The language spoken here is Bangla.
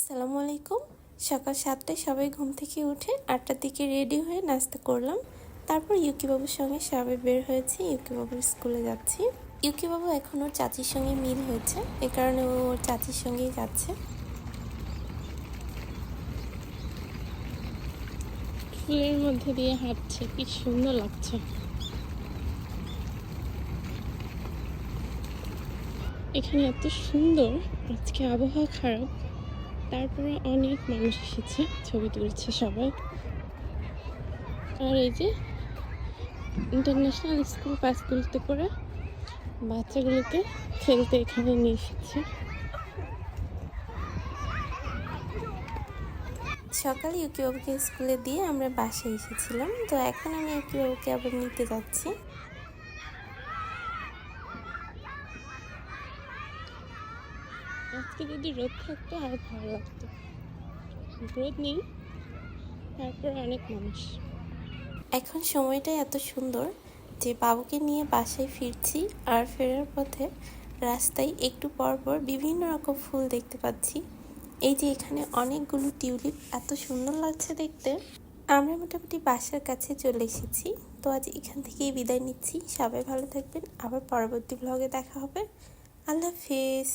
আসসালামু আলাইকুম। সকাল 7টায় সবাই ঘুম থেকে উঠে 8টার দিকে রেডি হয়ে নাস্তা করলাম। তারপর ইউকি বাবুর সঙ্গে সবাই বের হয়েছি, ইউকি বাবুর স্কুলে যাচ্ছি। ইউকি বাবু এখন ওর চাচির সঙ্গে মিল হয়েছে, এ কারণে ও ওর চাচির সঙ্গেই যাচ্ছে। ফুলের মধ্যে দিয়ে হাঁটছে, কি সুন্দর লাগছে। এখানে এত সুন্দর, আজকে আবহাওয়া খারাপ, তারপরে অনেক মানুষ এসেছে, ছবি তুলছে সবাই। আর এই যে ইন্টারন্যাশনাল স্কুল বাসগুলোতে করে বাচ্চাগুলোকে খেলতে এখানে নিয়ে এসেছে। সকালে ইউকি বাবুকে স্কুলে দিয়ে আমরা বাসায় এসেছিলাম, তো এখন আমি ইউকি বাবুকে আবার নিতে যাচ্ছি। আজকে যদি রোদ থাকতো আর ভালো লাগতো, রোদ নেই, তারপর অনেক মানুষ। এখন সময়টাই এত সুন্দর যে বাবুকে নিয়ে বাসায় ফিরছি, আর ফেরার পথে রাস্তায় একটু পর পর বিভিন্ন রকম ফুল দেখতে পাচ্ছি। এই যে এখানে অনেকগুলো টিউলিপ, এত সুন্দর লাগছে দেখতে। আমরা মোটামুটি বাসার কাছে চলে এসেছি, তো আজ এখান থেকেই বিদায় নিচ্ছি। সবাই ভালো থাকবেন, আবার পরবর্তী ব্লগে দেখা হবে। আল্লাহ হাফেজ।